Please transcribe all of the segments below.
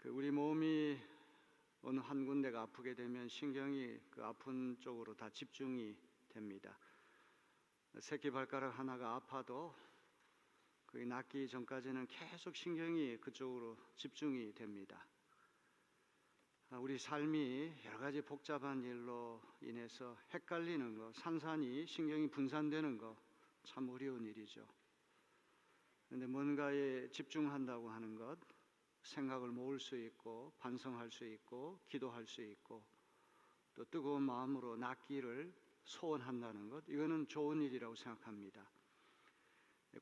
우리 몸이 어느 한 군데가 아프게 되면 신경이 그 아픈 쪽으로 다 집중이 됩니다. 새끼 발가락 하나가 아파도 그게 낫기 전까지는 계속 신경이 그쪽으로 집중이 됩니다. 우리 삶이 여러 가지 복잡한 일로 인해서 헷갈리는 거, 산산이 신경이 분산되는 거 참 어려운 일이죠. 그런데 뭔가에 집중한다고 하는 것, 생각을 모을 수 있고 반성할 수 있고 기도할 수 있고 또 뜨거운 마음으로 낫기를 소원한다는 것, 이거는 좋은 일이라고 생각합니다.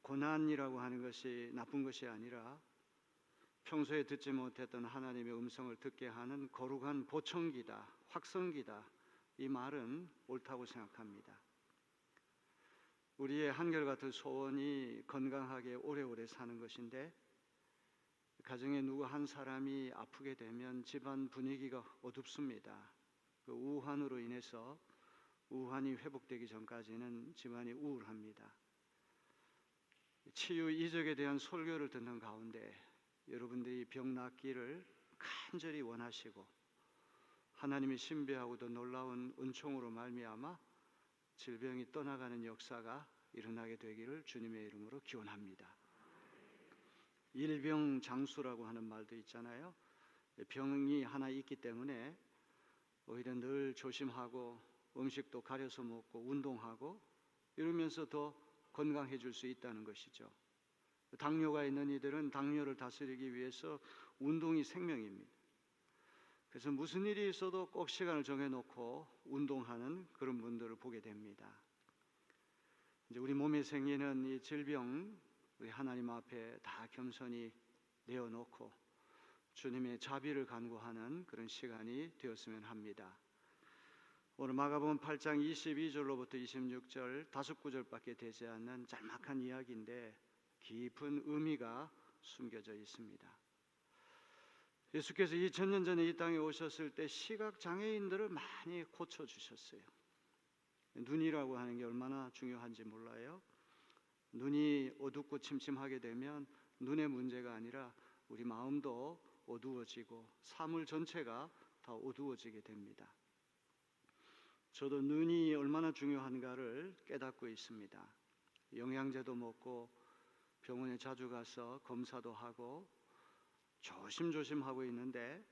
고난이라고 하는 것이 나쁜 것이 아니라 평소에 듣지 못했던 하나님의 음성을 듣게 하는 거룩한 보청기다, 확성기다, 이 말은 옳다고 생각합니다. 우리의 한결같은 소원이 건강하게 오래오래 사는 것인데, 가정에 누구 한 사람이 아프게 되면 집안 분위기가 어둡습니다. 그 우환으로 인해서 우환이 회복되기 전까지는 집안이 우울합니다. 치유 이적에 대한 설교를 듣는 가운데 여러분들이 병 낫기를 간절히 원하시고 하나님의 신비하고도 놀라운 은총으로 말미암아 질병이 떠나가는 역사가 일어나게 되기를 주님의 이름으로 기원합니다. 일병장수라고 하는 말도 있잖아요. 병이 하나 있기 때문에 오히려 늘 조심하고 음식도 가려서 먹고 운동하고 이러면서 더 건강해질 수 있다는 것이죠. 당뇨가 있는 이들은 당뇨를 다스리기 위해서 운동이 생명입니다. 그래서 무슨 일이 있어도 꼭 시간을 정해놓고 운동하는 그런 분들을 보게 됩니다. 이제 우리 몸에 생기는 이 질병, 우리 하나님 앞에 다 겸손히 내어놓고 주님의 자비를 간구하는 그런 시간이 되었으면 합니다. 오늘 마가복음 8장 22절로부터 26절 5구절밖에 되지 않는 짤막한 이야기인데 깊은 의미가 숨겨져 있습니다. 예수께서 2000년 전에 이 땅에 오셨을 때 시각장애인들을 많이 고쳐주셨어요. 눈이라고 하는 게 얼마나 중요한지 몰라요. 눈이 어둡고 침침하게 되면 눈의 문제가 아니라 우리 마음도 어두워지고 사물 전체가 다 어두워지게 됩니다. 저도 눈이 얼마나 중요한가를 깨닫고 있습니다. 영양제도 먹고 병원에 자주 가서 검사도 하고 조심조심 하고 있는데,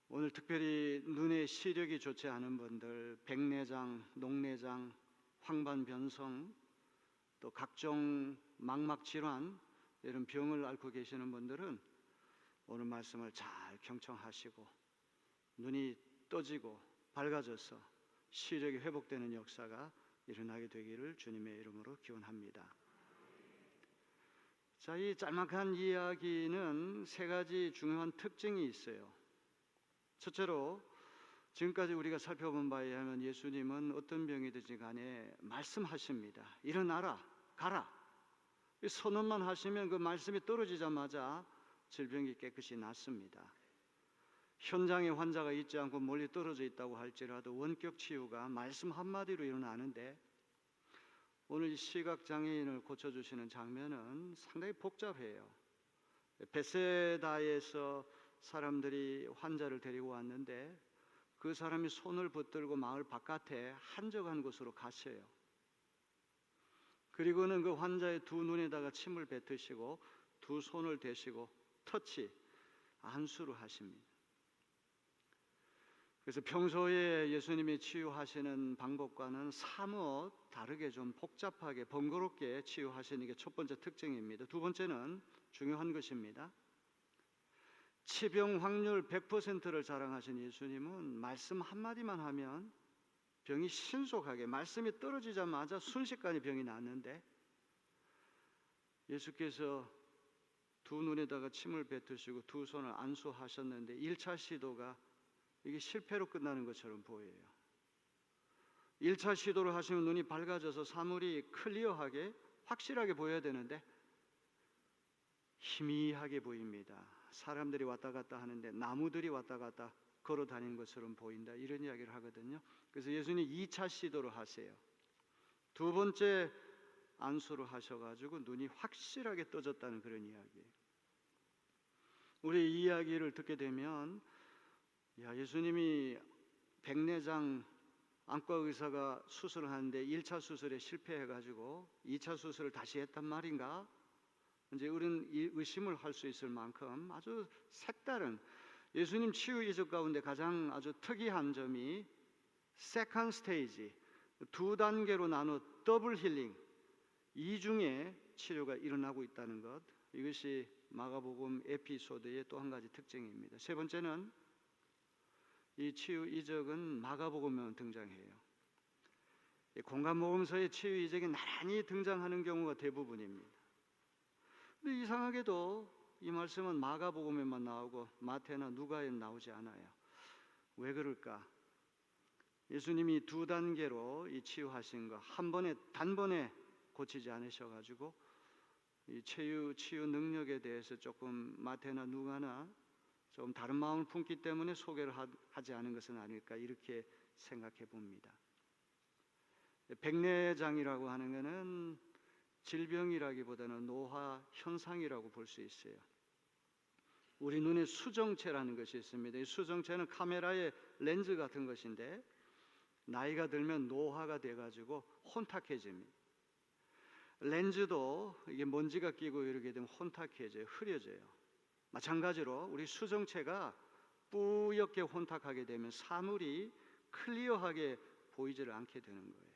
오늘 특별히 눈의 시력이 좋지 않은 분들, 백내장, 녹내장, 황반변성, 또 각종 망막 질환, 이런 병을 앓고 계시는 분들은 오늘 말씀을 잘 경청하시고 눈이 떠지고 밝아져서 시력이 회복되는 역사가 일어나게 되기를 주님의 이름으로 기원합니다. 자, 이 짤막한 이야기는 세 가지 중요한 특징이 있어요. 첫째로 지금까지 우리가 살펴본 바에 의하면 예수님은 어떤 병이든지 간에 말씀하십니다. 일어나라, 가라. 선언만 하시면 그 말씀이 떨어지자마자 질병이 깨끗이 낫습니다. 현장에 환자가 있지 않고 멀리 떨어져 있다고 할지라도 원격 치유가 말씀 한마디로 일어나는데, 오늘 이 시각장애인을 고쳐주시는 장면은 상당히 복잡해요. 베세다에서 사람들이 환자를 데리고 왔는데 그 사람이 손을 붙들고 마을 바깥에 한적한 곳으로 가셔요. 그리고는 그 환자의 두 눈에다가 침을 뱉으시고 두 손을 대시고 터치, 안수를 하십니다. 그래서 평소에 예수님이 치유하시는 방법과는 사뭇 다르게 좀 복잡하게 번거롭게 치유하시는 게 첫 번째 특징입니다. 두 번째는 중요한 것입니다. 치병 확률 100%를 자랑하신 예수님은 말씀 한마디만 하면 병이 신속하게, 말씀이 떨어지자마자 순식간에 병이 낫는데, 예수께서 두 눈에다가 침을 뱉으시고 두 손을 안수하셨는데 1차 시도가 이게 실패로 끝나는 것처럼 보여요. 1차 시도를 하시면 눈이 밝아져서 사물이 클리어하게 확실하게 보여야 되는데 희미하게 보입니다. 사람들이 왔다 갔다 하는데 나무들이 왔다 갔다 걸어 다니는 것처럼 보인다, 이런 이야기를 하거든요. 그래서 예수님이 2차 시도를 하세요. 두 번째 안수를 하셔가지고 눈이 확실하게 떠졌다는 그런 이야기예요. 우리 이야기를 듣게 되면 예수님이 백내장 안과 의사가 수술을 하는데 1차 수술에 실패해가지고 2차 수술을 다시 했단 말인가? 이제 우리는 의심을 할 수 있을 만큼 아주 색다른 예수님 치유 이적 가운데 가장 아주 특이한 점이 세컨드 스테이지, 두 단계로 나눠 더블 힐링, 이중의 치료가 일어나고 있다는 것, 이것이 마가복음 에피소드의 또 한 가지 특징입니다. 세 번째는 이 치유 이적은 마가복음에만 등장해요. 공간모험서의 치유 이적이 나란히 등장하는 경우가 대부분입니다. 근데 이상하게도 이 말씀은 마가복음에만 나오고 마태나 누가에는 나오지 않아요. 왜 그럴까? 예수님이 두 단계로 이 치유하신 거 한 번에 단번에 고치지 않으셔가지고 이 치유 능력에 대해서 조금 마태나 누가나 좀 다른 마음을 품기 때문에 소개를 하지 않은 것은 아닐까 이렇게 생각해 봅니다. 백내장이라고 하는 것은 질병이라기보다는 노화 현상이라고 볼 수 있어요. 우리 눈에 수정체라는 것이 있습니다. 이 수정체는 카메라의 렌즈 같은 것인데 나이가 들면 노화가 돼가지고 혼탁해집니다. 렌즈도 이게 먼지가 끼고 이렇게 되면 혼탁해져요. 흐려져요. 마찬가지로 우리 수정체가 뿌옇게 혼탁하게 되면 사물이 클리어하게 보이지를 않게 되는 거예요.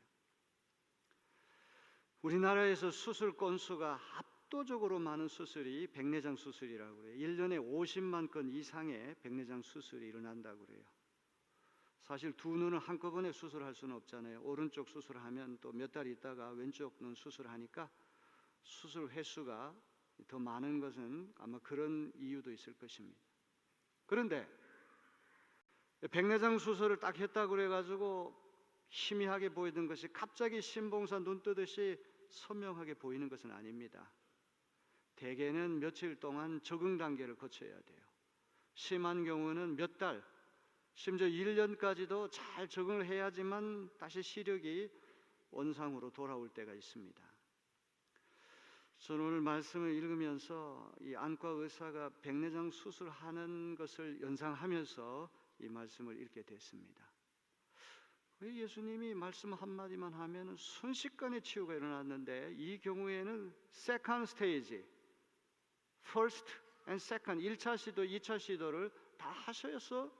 우리나라에서 수술 건수가 압도적으로 많은 수술이 백내장 수술이라고 그래요. 1년에 50만 건 이상의 백내장 수술이 일어난다고 그래요. 사실 두 눈을 한꺼번에 수술할 수는 없잖아요. 오른쪽 수술하면 또 몇 달 있다가 왼쪽 눈 수술하니까 수술 횟수가 더 많은 것은 아마 그런 이유도 있을 것입니다. 그런데 백내장 수술을 딱 했다고 그래가지고 희미하게 보이던 것이 갑자기 신봉사 눈 뜨듯이 선명하게 보이는 것은 아닙니다. 대개는 며칠 동안 적응 단계를 거쳐야 돼요. 심한 경우는 몇 달, 심지어 1년까지도 잘 적응을 해야지만 다시 시력이 원상으로 돌아올 때가 있습니다. 저는 오늘 말씀을 읽으면서 이 안과 의사가 백내장 수술하는 것을 연상하면서 이 말씀을 읽게 됐습니다. 왜 예수님이 말씀 한마디만 하면 순식간에 치유가 일어났는데 이 경우에는 세컨드 스테이지, first and second, 1차 시도, 2차 시도를 다 하셔서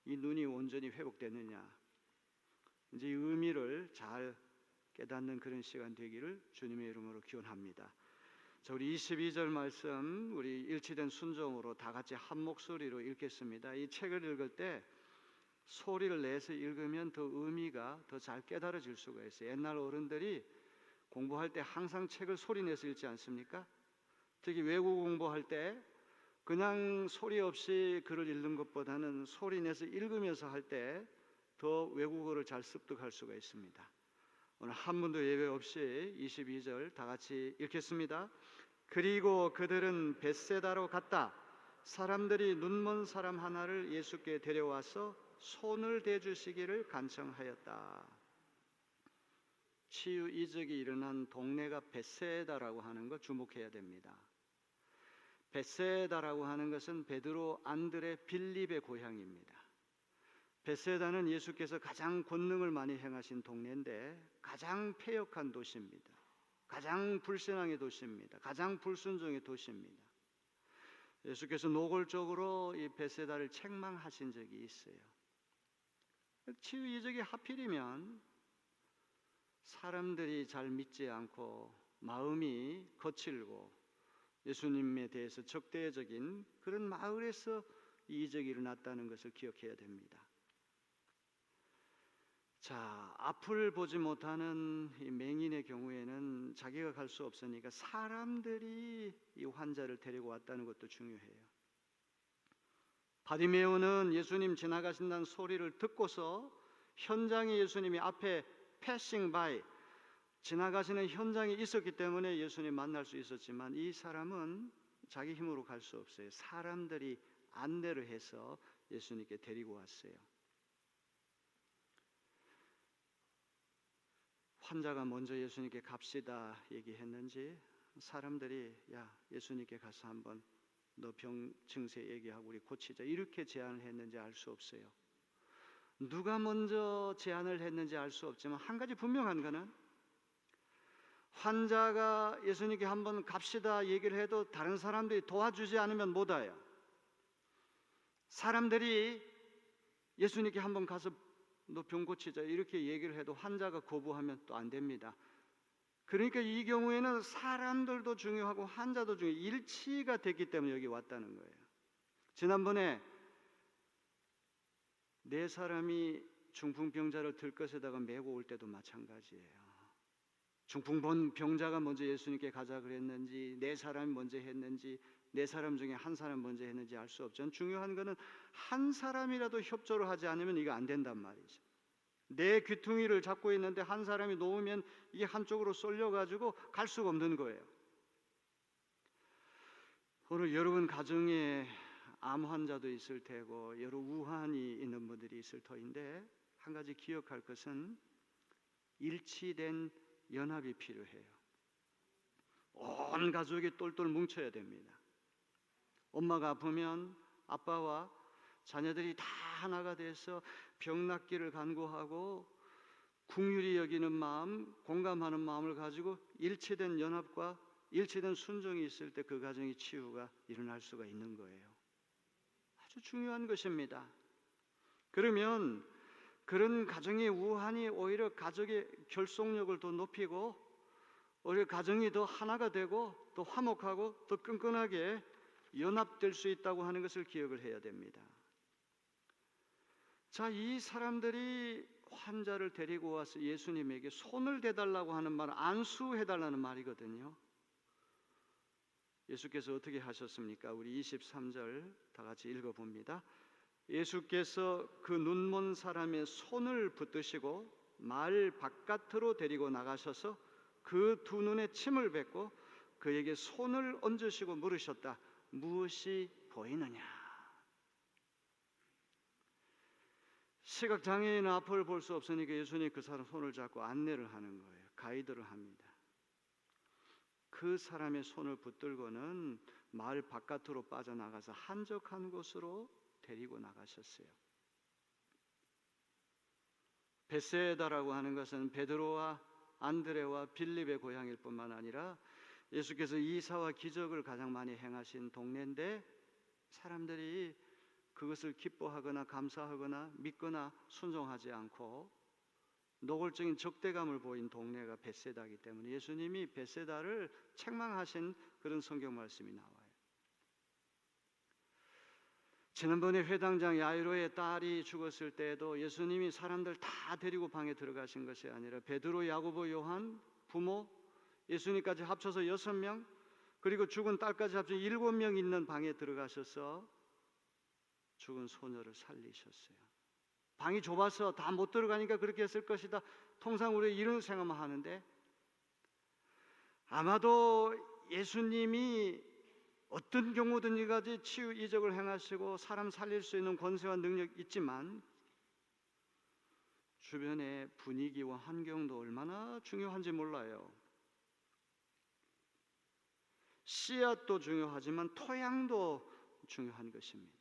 이 눈이 온전히 회복됐느냐. 이제 이 의미를 잘 깨닫는 그런 시간 되기를 주님의 이름으로 기원합니다. 자, 우리 22절 말씀 우리 일치된 순종으로 다 같이 한 목소리로 읽겠습니다. 이 책을 읽을 때 소리를 내서 읽으면 더 의미가 더 잘 깨달아질 수가 있어요. 옛날 어른들이 공부할 때 항상 책을 소리 내서 읽지 않습니까? 특히 외국 공부할 때 그냥 소리 없이 글을 읽는 것보다는 소리 내서 읽으면서 할 때 더 외국어를 잘 습득할 수가 있습니다. 오늘 한 분도 예외 없이 22절 다 같이 읽겠습니다. 그리고 그들은 벳세다로 갔다. 사람들이 눈먼 사람 하나를 예수께 데려와서 손을 대주시기를 간청하였다. 치유 이적이 일어난 동네가 벳세다라고 하는 거 주목해야 됩니다. 벳세다라고 하는 것은 베드로, 안드레, 빌립의 고향입니다. 벳세다는 예수께서 가장 권능을 많이 행하신 동네인데 가장 패역한 도시입니다. 가장 불신앙의 도시입니다. 가장 불순종의 도시입니다. 예수께서 노골적으로 이 벳세다를 책망하신 적이 있어요. 치유 이적이 하필이면 사람들이 잘 믿지 않고 마음이 거칠고 예수님에 대해서 적대적인 그런 마을에서 이 이적이 일어났다는 것을 기억해야 됩니다. 자, 앞을 보지 못하는 이 맹인의 경우에는 자기가 갈 수 없으니까 사람들이 이 환자를 데리고 왔다는 것도 중요해요. 바디메오는 예수님 지나가신다는 소리를 듣고서 현장에 예수님이 앞에 패싱 바이 지나가시는 현장에 있었기 때문에 예수님 만날 수 있었지만 이 사람은 자기 힘으로 갈 수 없어요. 사람들이 안내를 해서 예수님께 데리고 왔어요. 환자가 먼저 예수님께 갑시다 얘기했는지 사람들이 야 예수님께 가서 한번 너 병 증세 얘기하고 우리 고치자 이렇게 제안을 했는지 알 수 없어요. 누가 먼저 제안을 했는지 알 수 없지만 한 가지 분명한 거는 환자가 예수님께 한번 갑시다 얘기를 해도 다른 사람들이 도와주지 않으면 못 와요. 사람들이 예수님께 한번 가서 너 병 고치자 이렇게 얘기를 해도 환자가 거부하면 또 안 됩니다. 그러니까 이 경우에는 사람들도 중요하고 환자도 중요해요. 일치가 됐기 때문에 여기 왔다는 거예요. 지난번에 네 사람이 중풍병자를 들것에다가 메고 올 때도 마찬가지예요. 중풍 병자가 먼저 예수님께 가자 그랬는지 네 사람이 먼저 했는지 네 사람 중에 한 사람 먼저 했는지 알 수 없지만 중요한 거는 한 사람이라도 협조를 하지 않으면 이거 안 된단 말이죠. 내 귀퉁이를 잡고 있는데 한 사람이 놓으면 이게 한쪽으로 쏠려가지고 갈 수가 없는 거예요. 오늘 여러분 가정에 암 환자도 있을 테고 여러 우환이 있는 분들이 있을 터인데 한 가지 기억할 것은 일치된 연합이 필요해요. 온 가족이 똘똘 뭉쳐야 됩니다. 엄마가 아프면 아빠와 자녀들이 다 하나가 돼서 병 낫기를 간구하고 긍휼히 여기는 마음, 공감하는 마음을 가지고 일치된 연합과 일치된 순종이 있을 때 그 가정의 치유가 일어날 수가 있는 거예요. 아주 중요한 것입니다. 그러면 그런 가정의 우환이 오히려 가족의 결속력을 더 높이고 오히려 가정이 더 하나가 되고 더 화목하고 더 끈끈하게 연합될 수 있다고 하는 것을 기억을 해야 됩니다. 자, 이 사람들이 환자를 데리고 와서 예수님에게 손을 대달라고 하는 말은 안수해달라는 말이거든요. 예수께서 어떻게 하셨습니까? 우리 23절 다 같이 읽어봅니다. 예수께서 그 눈먼 사람의 손을 붙드시고 마을 바깥으로 데리고 나가셔서 그 두 눈에 침을 뱉고 그에게 손을 얹으시고 물으셨다. 무엇이 보이느냐? 시각장애인은 앞을 볼 수 없으니까 예수님이 그 사람 손을 잡고 안내를 하는 거예요. 가이드를 합니다. 그 사람의 손을 붙들고는 마을 바깥으로 빠져나가서 한적한 곳으로 데리고 나가셨어요. 베세다라고 하는 것은 베드로와 안드레와 빌립의 고향일 뿐만 아니라 예수께서 이사와 기적을 가장 많이 행하신 동네인데 사람들이 그것을 기뻐하거나 감사하거나 믿거나 순종하지 않고 노골적인 적대감을 보인 동네가 베세다이기 때문에 예수님이 베세다를 책망하신 그런 성경 말씀이 나와요. 지난번에 회당장 야이로의 딸이 죽었을 때에도 예수님이 사람들 다 데리고 방에 들어가신 것이 아니라 베드로, 야고보, 요한, 부모, 예수님까지 합쳐서 6명 그리고 죽은 딸까지 합쳐 7명 있는 방에 들어가셔서 죽은 소녀를 살리셨어요. 방이 좁아서 다 못 들어가니까 그렇게 했을 것이다. 통상 우리 이런 생각만 하는데 아마도 예수님이 어떤 경우든지 가지 치유 이적을 행하시고 사람 살릴 수 있는 권세와 능력이 있지만 주변의 분위기와 환경도 얼마나 중요한지 몰라요. 씨앗도 중요하지만 토양도 중요한 것입니다.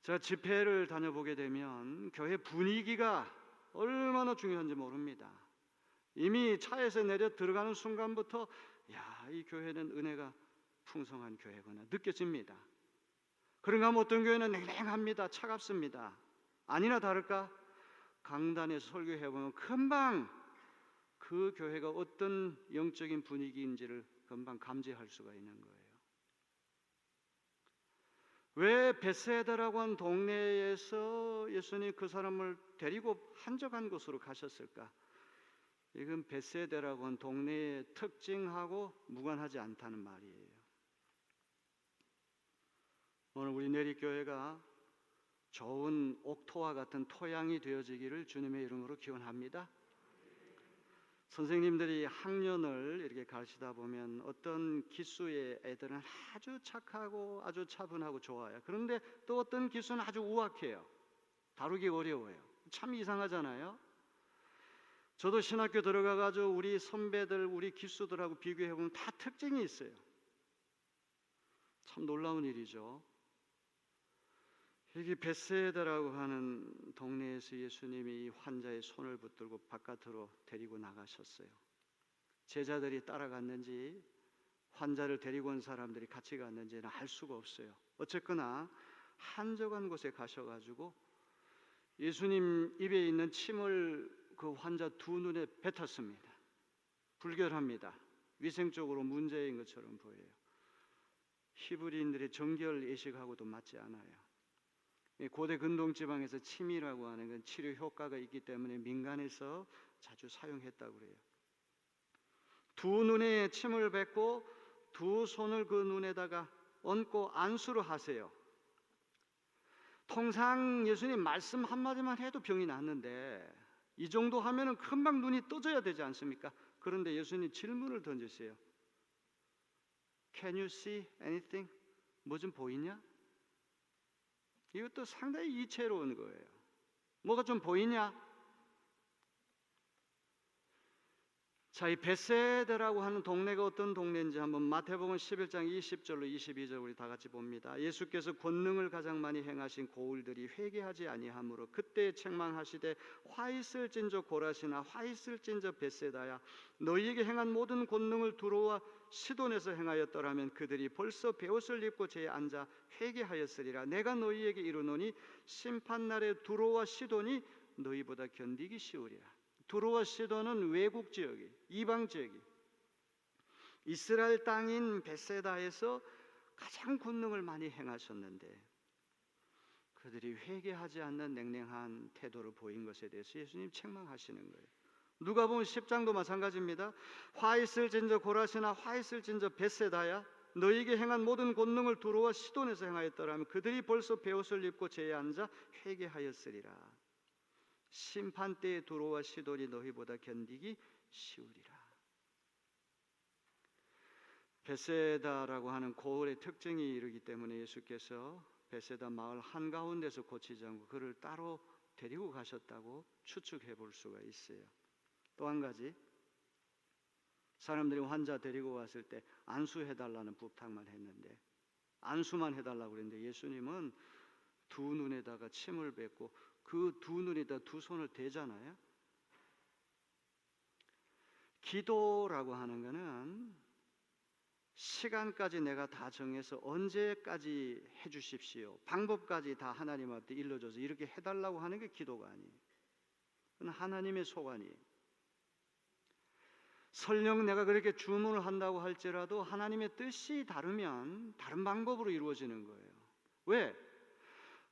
제가 집회를 다녀보게 되면 교회 분위기가 얼마나 중요한지 모릅니다. 이미 차에서 내려 들어가는 순간부터 이 교회는 은혜가 풍성한 교회구나 느껴집니다. 그런가 하면 어떤 교회는 냉랭합니다. 차갑습니다. 아니나 다를까 강단에서 설교해보면 금방 그 교회가 어떤 영적인 분위기인지를 금방 감지할 수가 있는 거예요. 왜 베세다라고 한 동네에서 예수님이 그 사람을 데리고 한적한 곳으로 가셨을까? 이건 베세다라고 한 동네의 특징하고 무관하지 않다는 말이에요. 오늘 우리 내리교회가 좋은 옥토와 같은 토양이 되어지기를 주님의 이름으로 기원합니다. 선생님들이 학년을 이렇게 가르치다 보면 어떤 기수의 애들은 아주 착하고 아주 차분하고 좋아요. 그런데 또 어떤 기수는 아주 우악해요. 다루기 어려워요. 참 이상하잖아요. 저도 신학교 들어가가지고 우리 선배들, 우리 기수들하고 비교해보면 다 특징이 있어요. 참 놀라운 일이죠. 여기 벳세다라고 하는 동네에서 예수님이 이 환자의 손을 붙들고 바깥으로 데리고 나가셨어요. 제자들이 따라갔는지 환자를 데리고 온 사람들이 같이 갔는지는 알 수가 없어요. 어쨌거나 한적한 곳에 가셔가지고 예수님 입에 있는 침을 그 환자 두 눈에 뱉었습니다. 불결합니다. 위생적으로 문제인 것처럼 보여요. 히브리인들의 정결 예식하고도 맞지 않아요. 고대 근동지방에서 침이라고 하는 건 치료 효과가 있기 때문에 민간에서 자주 사용했다고 그래요. 두 눈에 침을 뱉고 두 손을 그 눈에다가 얹고 안수를 하세요. 통상 예수님 말씀 한마디만 해도 병이 낫는데 이 정도 하면은 금방 눈이 떠져야 되지 않습니까? 그런데 예수님 질문을 던지세요. Can you see anything? 뭐 좀 보이냐? 이것도 상당히 이채로운 거예요. 뭐가 좀 보이냐? 자, 이 벳세다라고 하는 동네가 어떤 동네인지 한번 마태복음 11장 20절로 22절 우리 다 같이 봅니다. 예수께서 권능을 가장 많이 행하신 고울들이 회개하지 아니하므로 그때 책망하시되 화 있을진저 고라시나 화 있을진저 벳세다야 너희에게 행한 모든 권능을 두로와 시돈에서 행하였더라면 그들이 벌써 베옷을 입고 제에 앉아 회개하였으리라. 내가 너희에게 이르노니 심판날에 두로와 시돈이 너희보다 견디기 쉬우리라. 두로와 시돈은 외국 지역이, 이방 지역이 이스라엘 땅인 벳세다에서 가장 권능을 많이 행하셨는데 그들이 회개하지 않는 냉랭한 태도를 보인 것에 대해서 예수님 책망하시는 거예요. 누가복음 10장도 마찬가지입니다. 화 있을진저 고라시나 화 있을진저 벳세다야 너희에게 행한 모든 권능을 두로와 시돈에서 행하였더라면 그들이 벌써 베옷을 입고 제에 앉아 회개하였으리라. 심판 때에 두로와 시돈이 너희보다 견디기 쉬우리라. 벳세다라고 하는 고을의 특징이 이르기 때문에 예수께서 벳세다 마을 한가운데서 고치지 않고 그를 따로 데리고 가셨다고 추측해 볼 수가 있어요. 또 한 가지, 사람들이 환자 데리고 왔을 때 안수해달라는 부탁만 했는데 안수만 해달라고 그랬는데 예수님은 두 눈에다가 침을 뱉고 그 두 눈에다 두 손을 대잖아요. 기도라고 하는 것은 시간까지 내가 다 정해서 언제까지 해주십시오, 방법까지 다 하나님한테 일러줘서 이렇게 해달라고 하는 게 기도가 아니에요. 그건 하나님의 소관이에요. 설령 내가 그렇게 주문을 한다고 할지라도 하나님의 뜻이 다르면 다른 방법으로 이루어지는 거예요. 왜?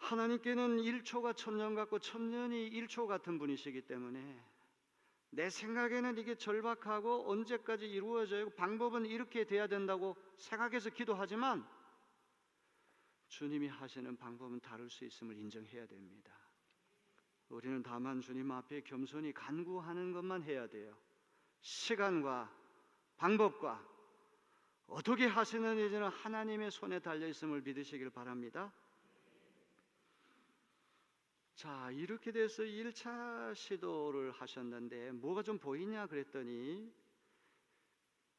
하나님께는 1초가 천년 같고 천년이 1초 같은 분이시기 때문에 내 생각에는 이게 절박하고 언제까지 이루어져야 하고 방법은 이렇게 돼야 된다고 생각해서 기도하지만 주님이 하시는 방법은 다를 수 있음을 인정해야 됩니다. 우리는 다만 주님 앞에 겸손히 간구하는 것만 해야 돼요. 시간과 방법과 어떻게 하시는지는 하나님의 손에 달려있음을 믿으시길 바랍니다. 자, 이렇게 돼서 1차 시도를 하셨는데 뭐가 좀 보이냐 그랬더니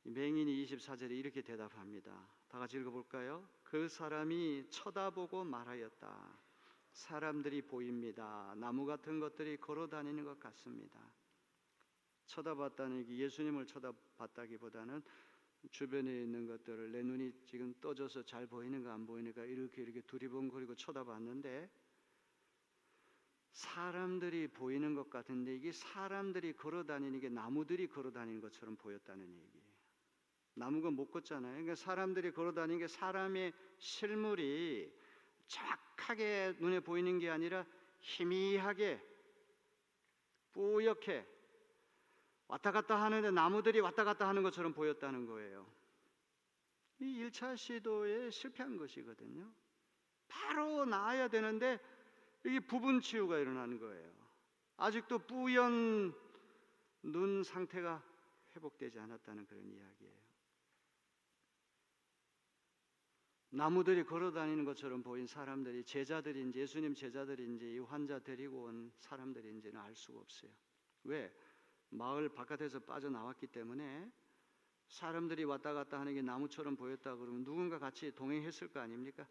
맹인이 24절에 이렇게 대답합니다. 다 같이 읽어볼까요? 그 사람이 쳐다보고 말하였다. 사람들이 보입니다. 나무 같은 것들이 걸어다니는 것 같습니다. 쳐다봤다는 게 예수님을 쳐다봤다기보다는 주변에 있는 것들을 내 눈이 지금 떠져서 잘 보이는가 안 보이는가 이렇게 두리번거리고 쳐다봤는데 사람들이 보이는 것 같은데 이게 사람들이 걸어다니는 게 나무들이 걸어다니는 것처럼 보였다는 얘기예요. 나무가 못 걷잖아요. 그러니까 사람들이 걸어다니는 게 사람의 실물이 정확하게 눈에 보이는 게 아니라 희미하게 뿌옇게 왔다 갔다 하는데 나무들이 왔다 갔다 하는 것처럼 보였다는 거예요. 이 1차 시도에 실패한 것이거든요. 바로 나아야 되는데 이게 부분 치유가 일어나는 거예요. 아직도 뿌연 눈 상태가 회복되지 않았다는 그런 이야기예요. 나무들이 걸어다니는 것처럼 보인 사람들이 제자들인지 예수님 제자들인지 이 환자 데리고 온 사람들인지는 알 수가 없어요. 왜? 마을 바깥에서 빠져나왔기 때문에 사람들이 왔다 갔다 하는 게 나무처럼 보였다 그러면 누군가 같이 동행했을 거 아닙니까?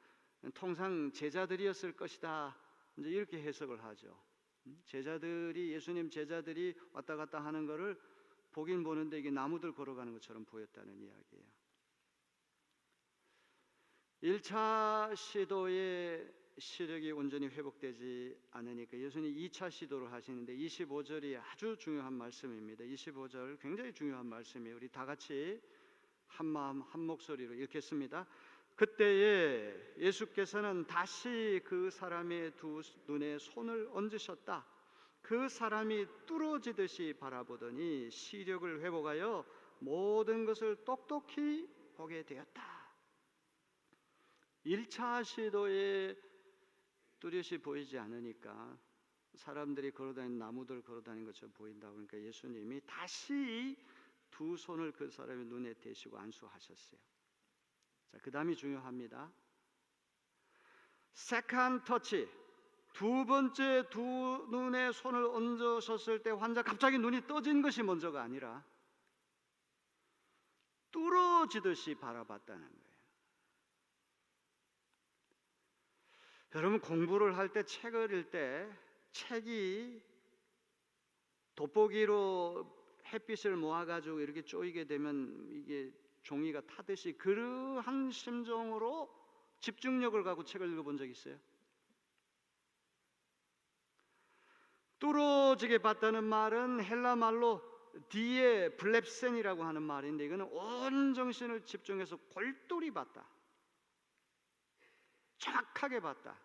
통상 제자들이었을 것이다, 이제 이렇게 해석을 하죠. 제자들이, 예수님 제자들이 왔다 갔다 하는 거를 보긴 보는데 이게 나무들 걸어가는 것처럼 보였다는 이야기예요. 1차 시도의 시력이 온전히 회복되지 않으니까 예수님 2차 시도를 하시는데 25절이 아주 중요한 말씀입니다. 25절 굉장히 중요한 말씀이에요. 우리 다 같이 한 마음 한 목소리로 읽겠습니다. 그때에 예수께서는 다시 그 사람의 두 눈에 손을 얹으셨다. 그 사람이 뚫어지듯이 바라보더니 시력을 회복하여 모든 것을 똑똑히 보게 되었다. 1차 시도에 뚜렷이 보이지 않으니까 사람들이 걸어다니는 나무들 걸어다니는 것처럼 보인다고 그러니까 예수님이 다시 두 손을 그 사람의 눈에 대시고 안수하셨어요. 자, 그 다음이 중요합니다. 세컨드 터치, 두 번째 두 눈에 손을 얹으셨을 때 환자 갑자기 눈이 떠진 것이 먼저가 아니라 뚫어지듯이 바라봤다는 거예요. 여러분, 공부를 할 때, 책을 읽을 때 책이 돋보기로 햇빛을 모아가지고 이렇게 쪼이게 되면 이게 종이가 타듯이 그러한 심정으로 집중력을 갖고 책을 읽어본 적 있어요? 뚫어지게 봤다는 말은 헬라 말로 디에 블렙센이라고 하는 말인데 이거는 온 정신을 집중해서 골똘히 봤다, 정확하게 봤다,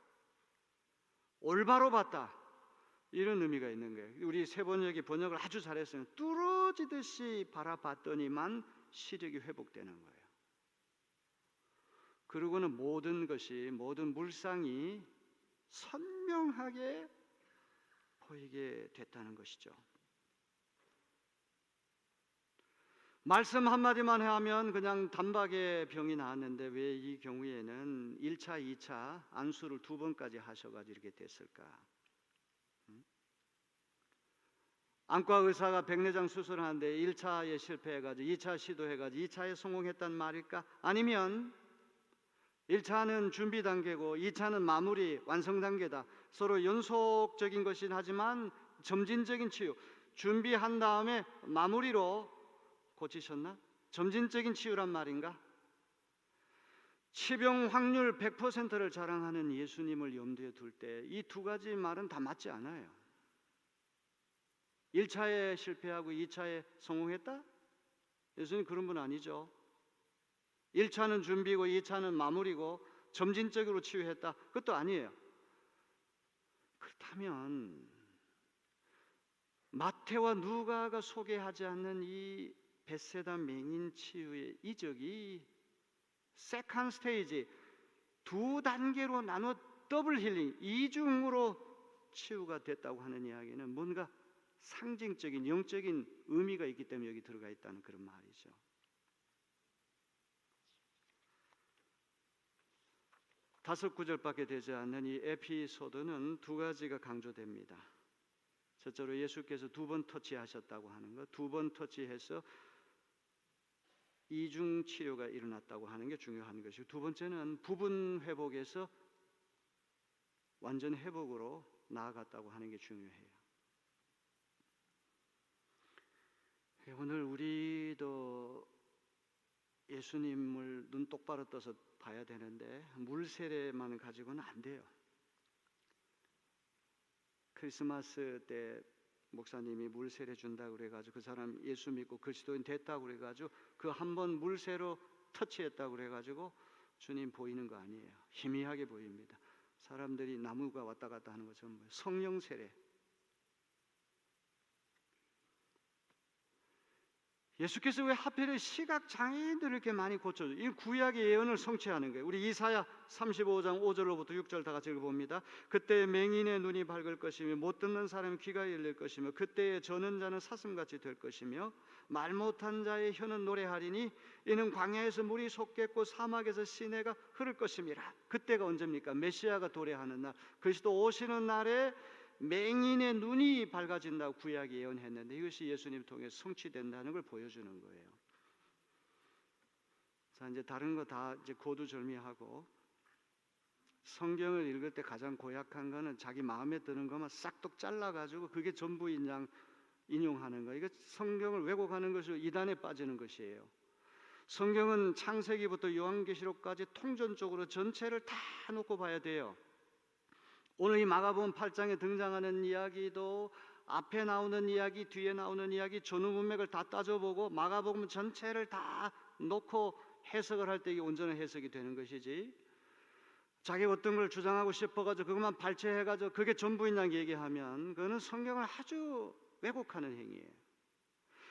올바로 봤다, 이런 의미가 있는 거예요. 우리 세번역이 번역을 아주 잘했어요. 뚫어지듯이 바라봤더니만 시력이 회복되는 거예요. 그리고는 모든 것이, 모든 물상이 선명하게 보이게 됐다는 것이죠. 말씀 한마디만 하면 그냥 단박에 병이 나았는데 왜 이 경우에는 1차, 2차 안수를 2번까지 하셔가지고 이렇게 됐을까? 안과 의사가 백내장 수술하는데 1차에 실패해가지고 2차 시도해가지고 2차에 성공했단 말일까? 아니면 1차는 준비 단계고 2차는 마무리 완성 단계다. 서로 연속적인 것이긴 하지만 점진적인 치유, 준비한 다음에 마무리로 고치셨나? 점진적인 치유란 말인가? 치병 확률 100%를 자랑하는 예수님을 염두에 둘 때 이 두 가지 말은 다 맞지 않아요. 1차에 실패하고 2차에 성공했다? 예수님 그런 분 아니죠. 1차는 준비고 2차는 마무리고 점진적으로 치유했다, 그것도 아니에요. 그렇다면 마태와 누가가 소개하지 않는 이 벳세다 맹인 치유의 이적이 세컨드 스테이지, 두 단계로 나눠 더블 힐링, 이중으로 치유가 됐다고 하는 이야기는 뭔가 상징적인 영적인 의미가 있기 때문에 여기 들어가 있다는 그런 말이죠. 다섯 구절밖에 되지 않는 이 에피소드는 두 가지가 강조됩니다. 첫째로 예수께서 2번 터치하셨다고 하는 것, 2번 터치해서 이중 치료가 일어났다고 하는 게 중요한 것이고, 두 번째는 부분 회복에서 완전 회복으로 나아갔다고 하는 게 중요해요. 오늘 우리도 예수님을 눈 똑바로 떠서 봐야 되는데 물 세례만 가지고는 안 돼요. 크리스마스 때 목사님이 물 세례 준다고 그래가지고 그 사람 예수 믿고 그리스도인 됐다고 그래가지고 그 한 번 물세로 터치했다고 그래가지고 주님 보이는 거 아니에요. 희미하게 보입니다. 사람들이 나무가 왔다 갔다 하는 것처럼 성령 세례. 예수께서 왜 하필 시각 장애인들을 이렇게 많이 고쳐줘요? 이 구약의 예언을 성취하는 거예요. 우리 이사야 35장 5절로부터 6절 다 같이 읽어봅니다. 그때 맹인의 눈이 밝을 것이며 못 듣는 사람의 귀가 열릴 것이며 그때에 저는 자는 사슴같이 될 것이며 말 못한 자의 혀는 노래하리니 이는 광야에서 물이 솟겠고 사막에서 시내가 흐를 것임이라. 그때가 언제입니까? 메시아가 도래하는 날, 그리스도 오시는 날에 맹인의 눈이 밝아진다고 구약이 예언했는데 이것이 예수님 통해 성취된다는 걸 보여주는 거예요. 자, 이제 다른 거 다 이제 고두절미하고 성경을 읽을 때 가장 고약한 거는 자기 마음에 드는 것만 싹둑 잘라가지고 그게 전부인 양 인용하는 거. 이거 성경을 왜곡하는 것이 이단에 빠지는 것이에요. 성경은 창세기부터 요한계시록까지 통전적으로 전체를 다 놓고 봐야 돼요. 오늘 이 마가복음 8장에 등장하는 이야기도 앞에 나오는 이야기, 뒤에 나오는 이야기, 전후 문맥을 다 따져보고 마가복음 전체를 다 놓고 해석을 할 때 이게 온전한 해석이 되는 것이지, 자기 어떤 걸 주장하고 싶어가지고 그것만 발췌해가지고 그게 전부인 양 얘기하면 그거는 성경을 아주 왜곡하는 행위예요.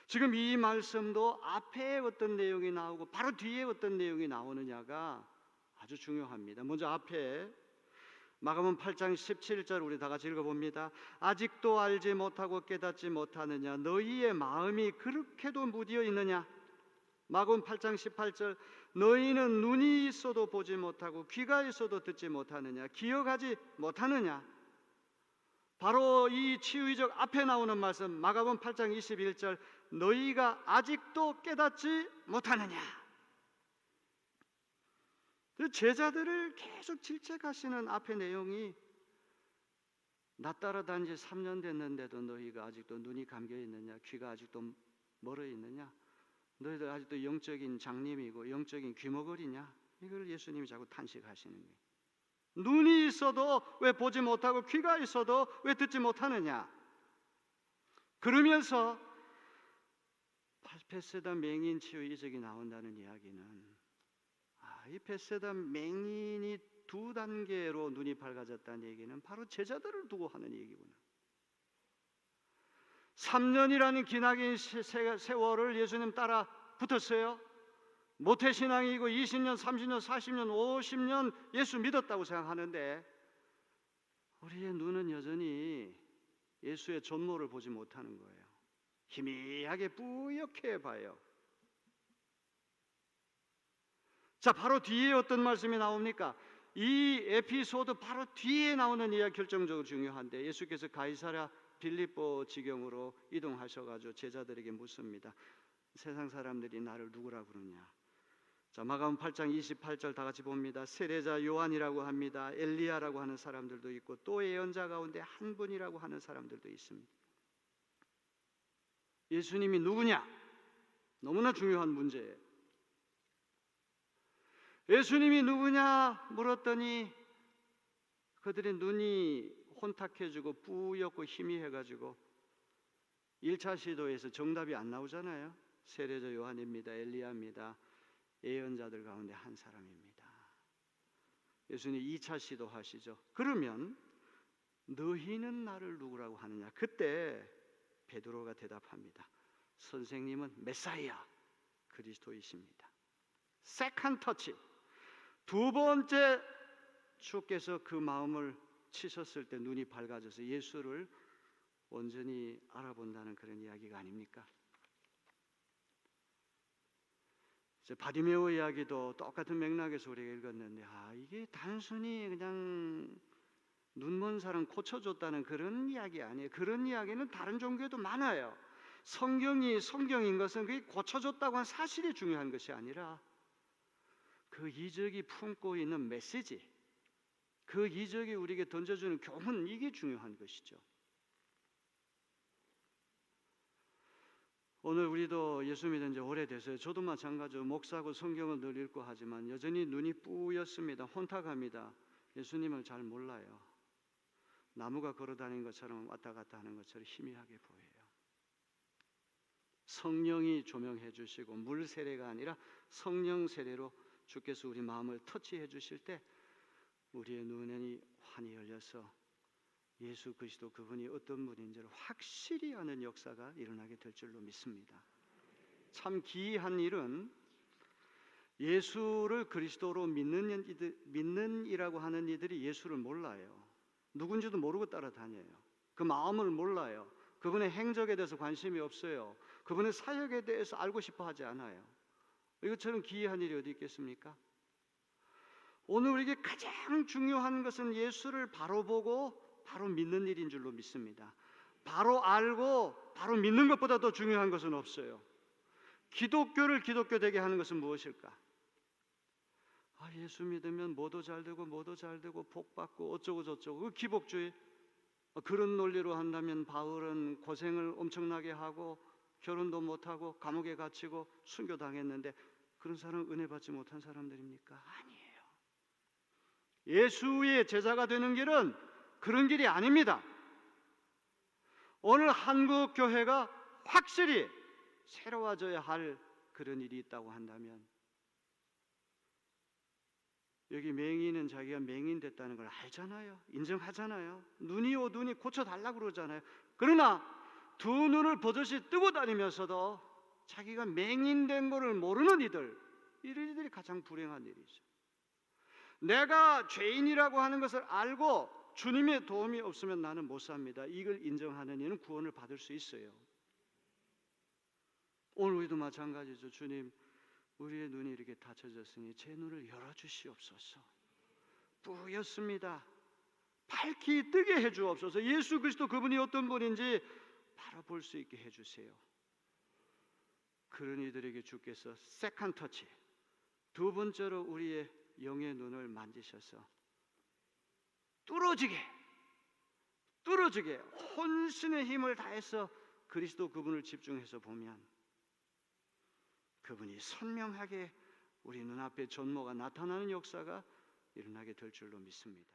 지금 이 말씀도 앞에 어떤 내용이 나오고 바로 뒤에 어떤 내용이 나오느냐가 아주 중요합니다. 먼저 앞에 마가복음 8장 17절 우리 다 같이 읽어봅니다. 아직도 알지 못하고 깨닫지 못하느냐? 너희의 마음이 그렇게도 무디어 있느냐? 마가복음 8장 18절 너희는 눈이 있어도 보지 못하고 귀가 있어도 듣지 못하느냐? 기억하지 못하느냐? 바로 이 치유의적 앞에 나오는 말씀 마가복음 8장 21절 너희가 아직도 깨닫지 못하느냐? 제자들을 계속 질책하시는 앞의 내용이 나 따라다닌 지 3년 됐는데도 너희가 아직도 눈이 감겨 있느냐? 귀가 아직도 멀어 있느냐? 너희들 아직도 영적인 장님이고 영적인 귀머거리냐? 이걸 예수님이 자꾸 탄식하시는 거예요. 눈이 있어도 왜 보지 못하고 귀가 있어도 왜 듣지 못하느냐? 그러면서 베세다 맹인 치유 이적이 나온다는 이야기는 이 베세다 맹인이 2단계로 눈이 밝아졌다는 얘기는 바로 제자들을 두고 하는 얘기구나. 3년이라는 기나긴 세월을 예수님 따라 붙었어요. 모태신앙이고 20년, 30년, 40년, 50년 예수 믿었다고 생각하는데 우리의 눈은 여전히 예수의 전모를 보지 못하는 거예요. 희미하게 뿌옇게 봐요. 자, 바로 뒤에 어떤 말씀이 나옵니까? 이 에피소드 바로 뒤에 나오는 이야기 결정적으로 중요한데 예수께서 가이사랴 빌립보 지경으로 이동하셔가지고 제자들에게 묻습니다. 세상 사람들이 나를 누구라 부르냐? 자, 마가복음 8장 28절 다 같이 봅니다. 세례자 요한이라고 합니다. 엘리야라고 하는 사람들도 있고 또 예언자 가운데 한 분이라고 하는 사람들도 있습니다. 예수님이 누구냐? 너무나 중요한 문제예요. 예수님이 누구냐 물었더니 그들의 눈이 혼탁해지고 뿌옇고 희미해가지고 1차 시도에서 정답이 안 나오잖아요. 세례자 요한입니다. 엘리야입니다. 예언자들 가운데 한 사람입니다. 예수님 2차 시도하시죠. 그러면 너희는 나를 누구라고 하느냐? 그때 베드로가 대답합니다. 선생님은 메사이아 그리스도이십니다. 세컨드 터치. 2번째 주께서 그 마음을 치셨을 때 눈이 밝아져서 예수를 온전히 알아본다는 그런 이야기가 아닙니까? 바디메오 이야기도 똑같은 맥락에서 우리가 읽었는데 이게 단순히 그냥 눈먼 사람 고쳐줬다는 그런 이야기 아니에요. 그런 이야기는 다른 종교에도 많아요. 성경이 성경인 것은 그게 고쳐줬다고 한 사실이 중요한 것이 아니라 그 이적이 품고 있는 메시지, 그 이적이 우리에게 던져주는 교훈, 이게 중요한 것이죠. 오늘 우리도 예수 믿은 지 오래돼서요. 저도 마찬가지로 목사고 성경을 늘 읽고 하지만 여전히 눈이 뿌옇습니다. 혼탁합니다. 예수님을 잘 몰라요. 나무가 걸어다니는 것처럼 왔다 갔다 하는 것처럼 희미하게 보여요. 성령이 조명해 주시고 물 세례가 아니라 성령 세례로 주께서 우리 마음을 터치해 주실 때 우리의 눈이 환히 열려서 예수 그리스도 그분이 어떤 분인지를 확실히 아는 역사가 일어나게 될 줄로 믿습니다. 참 기이한 일은 예수를 그리스도로 믿는 이라고 하는 이들이 예수를 몰라요. 누군지도 모르고 따라다녀요. 그 마음을 몰라요. 그분의 행적에 대해서 관심이 없어요. 그분의 사역에 대해서 알고 싶어 하지 않아요. 이것처럼 기이한 일이 어디 있겠습니까? 오늘 우리에게 가장 중요한 것은 예수를 바로 보고 바로 믿는 일인 줄로 믿습니다. 바로 알고 바로 믿는 것보다 더 중요한 것은 없어요. 기독교를 기독교 되게 하는 것은 무엇일까? 예수 믿으면 뭐도 잘 되고 뭐도 잘 되고 복 받고 어쩌고 저쩌고 그 기복주의. 그런 논리로 한다면 바울은 고생을 엄청나게 하고 결혼도 못하고 감옥에 갇히고 순교당했는데 그런 사람은 은혜 받지 못한 사람들입니까? 아니에요. 예수의 제자가 되는 길은 그런 길이 아닙니다. 오늘 한국 교회가 확실히 새로워져야 할 그런 일이 있다고 한다면, 여기 맹인은 자기가 맹인 됐다는 걸 알잖아요. 인정하잖아요. 눈이요 눈이 고쳐달라고 그러잖아요. 그러나 두 눈을 버젓이 뜨고 다니면서도 자기가 맹인된 것을 모르는 이들, 이런 이들이 가장 불행한 일이죠. 내가 죄인이라고 하는 것을 알고 주님의 도움이 없으면 나는 못 삽니다. 이걸 인정하는 이는 구원을 받을 수 있어요. 오늘 우리도 마찬가지죠. 주님, 우리의 눈이 이렇게 닫혀졌으니 제 눈을 열어주시옵소서. 뿌였습니다. 밝히 뜨게 해주옵소서. 예수 그리스도 그분이 어떤 분인지 바로 볼 수 있게 해주세요. 그런 이들에게 주께서 세컨드 터치, 두 번째로 우리의 영의 눈을 만지셔서 뚫어지게 혼신의 힘을 다해서 그리스도 그분을 집중해서 보면 그분이 선명하게 우리 눈앞에 전모가 나타나는 역사가 일어나게 될 줄로 믿습니다.